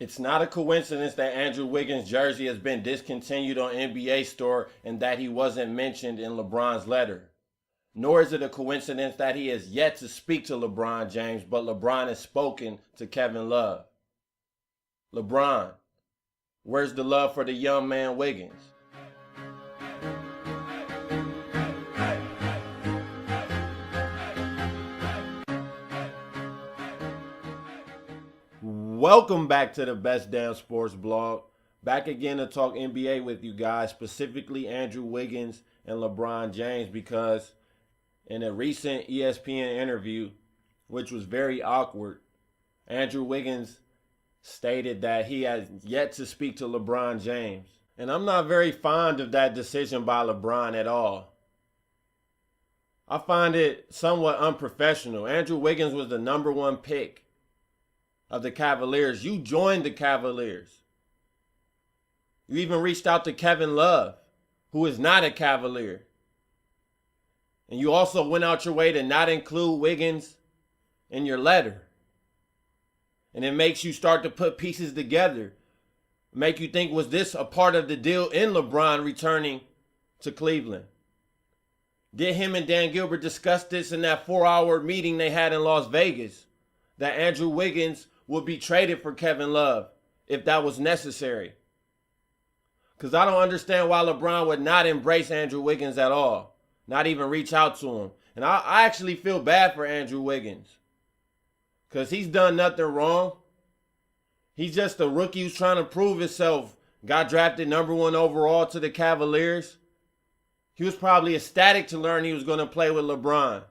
It's not a coincidence that Andrew Wiggins' jersey has been discontinued on NBA Store and that he wasn't mentioned in LeBron's letter. Nor is it a coincidence that he has yet to speak to LeBron James, but LeBron has spoken to Kevin Love. LeBron, where's the love for the young man Wiggins? Welcome back to the Best Damn Sports Blog. Back again to talk NBA with you guys, specifically Andrew Wiggins and LeBron James, because in a recent ESPN interview, which was very awkward, Andrew Wiggins stated that he has yet to speak to LeBron James. And I'm not very fond of that decision by LeBron at all. I find it somewhat unprofessional. Andrew Wiggins was the number one pick of the Cavaliers. You joined the Cavaliers. You even reached out to Kevin Love, who is not a Cavalier. And you also went out your way to not include Wiggins in your letter. And it makes you start to put pieces together. Make you think, was this a part of the deal in LeBron returning to Cleveland? Did him and Dan Gilbert discuss this in that 4-hour meeting they had in Las Vegas? That Andrew Wiggins would be traded for Kevin Love if that was necessary. Because I don't understand why LeBron would not embrace Andrew Wiggins at all. Not even reach out to him. And I actually feel bad for Andrew Wiggins. Because he's done nothing wrong. He's just a rookie who's trying to prove himself. Got drafted number 1 overall to the Cavaliers. He was probably ecstatic to learn he was going to play with LeBron.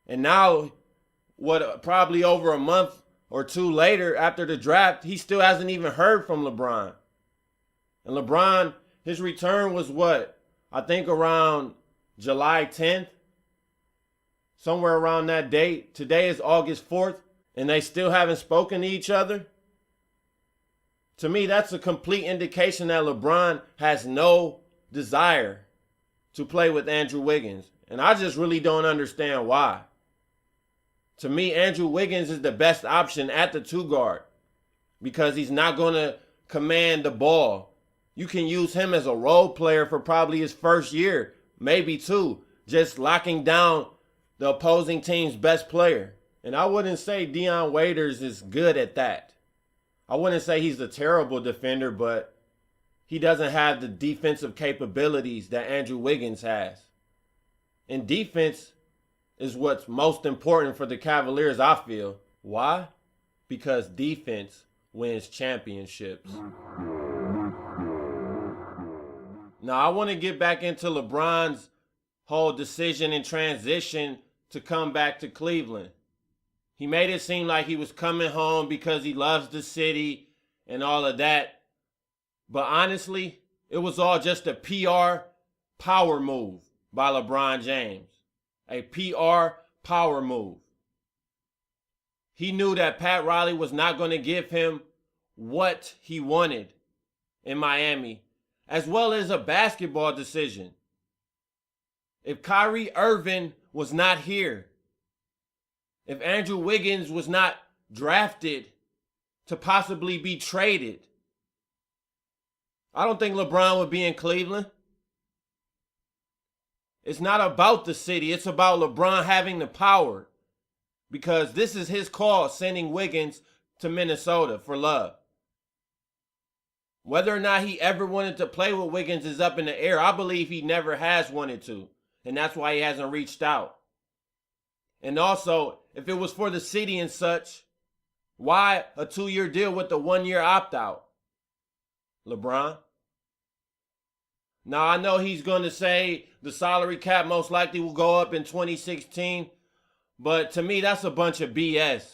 And now, probably over a month or two later after the draft, he still hasn't even heard from LeBron. And LeBron, his return was I think around July 10th. Somewhere around that date. Today is August 4th, and they still haven't spoken to each other. To me, that's a complete indication that LeBron has no desire to play with Andrew Wiggins. And I just really don't understand why. To me, Andrew Wiggins is the best option at the 2 guard because he's not going to command the ball. You can use him as a role player for probably his first year, maybe 2, just locking down the opposing team's best player. And I wouldn't say Dion Waiters is good at that. I wouldn't say he's a terrible defender, but he doesn't have the defensive capabilities that Andrew Wiggins has. In defense is what's most important for the Cavaliers, I feel. Why? Because defense wins championships. Now, I want to get back into LeBron's whole decision and transition to come back to Cleveland. He made it seem like he was coming home because he loves the city and all of that. But honestly, it was all just a PR power move by LeBron James. A PR power move. He knew that Pat Riley was not going to give him what he wanted in Miami, as well as a basketball decision. If Kyrie Irving was not here, if Andrew Wiggins was not drafted to possibly be traded, I don't think LeBron would be in Cleveland. It's not about the city. It's about LeBron having the power. Because this is his call, sending Wiggins to Minnesota for Love. Whether or not he ever wanted to play with Wiggins is up in the air. I believe he never has wanted to. And that's why he hasn't reached out. And also, if it was for the city and such, why a 2-year deal with a 1-year opt-out? LeBron? Now, I know he's going to say the salary cap most likely will go up in 2016, but to me, that's a bunch of BS.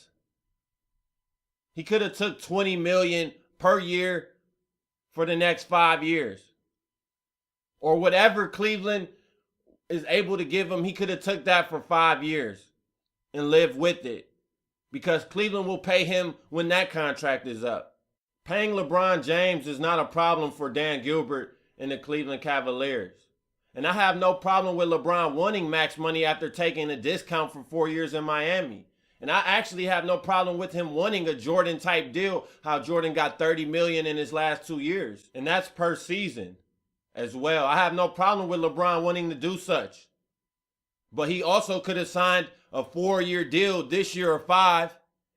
He could have took $20 million per year for the next 5 years. Or whatever Cleveland is able to give him, he could have took that for 5 years and lived with it. Because Cleveland will pay him when that contract is up. Paying LeBron James is not a problem for Dan Gilbert and the Cleveland Cavaliers. And I have no problem with LeBron wanting max money after taking a discount for 4 years in Miami. And I actually have no problem with him wanting a Jordan type deal, how Jordan got $30 million in his last 2 years. And that's per season as well. I have no problem with LeBron wanting to do such. But he also could have signed a 4-year deal this year or 5,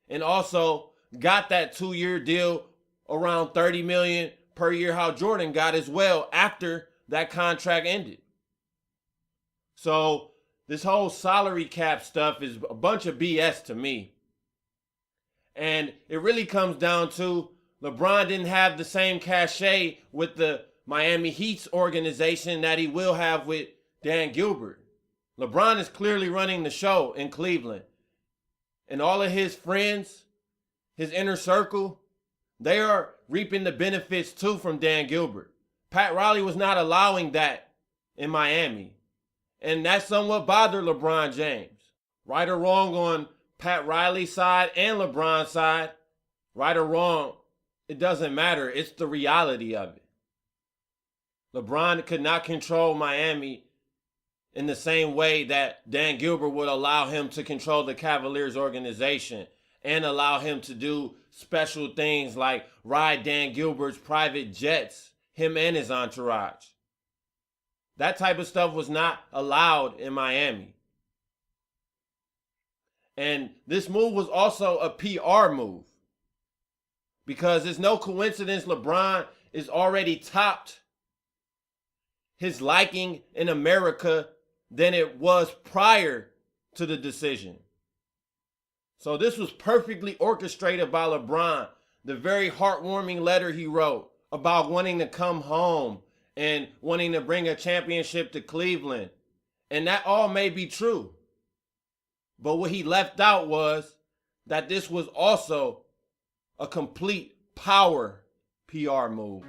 and also got that 2-year deal around $30 million per year, how Jordan got as well after that contract ended. So this whole salary cap stuff is a bunch of BS to me. And it really comes down to LeBron didn't have the same cachet with the Miami Heat's organization that he will have with Dan Gilbert. LeBron is clearly running the show in Cleveland. And all of his friends, his inner circle, they are reaping the benefits too from Dan Gilbert. Pat Riley was not allowing that in Miami. And that somewhat bothered LeBron James. Right or wrong on Pat Riley's side and LeBron's side, right or wrong, it doesn't matter. It's the reality of it. LeBron could not control Miami in the same way that Dan Gilbert would allow him to control the Cavaliers organization and allow him to do special things like ride Dan Gilbert's private jets, him and his entourage. That type of stuff was not allowed in Miami. And this move was also a PR move, because it's no coincidence LeBron is already topped his liking in America than it was prior to the decision. So this was perfectly orchestrated by LeBron. The very heartwarming letter he wrote about wanting to come home and wanting to bring a championship to Cleveland. And that all may be true. But what he left out was that this was also a complete power PR move.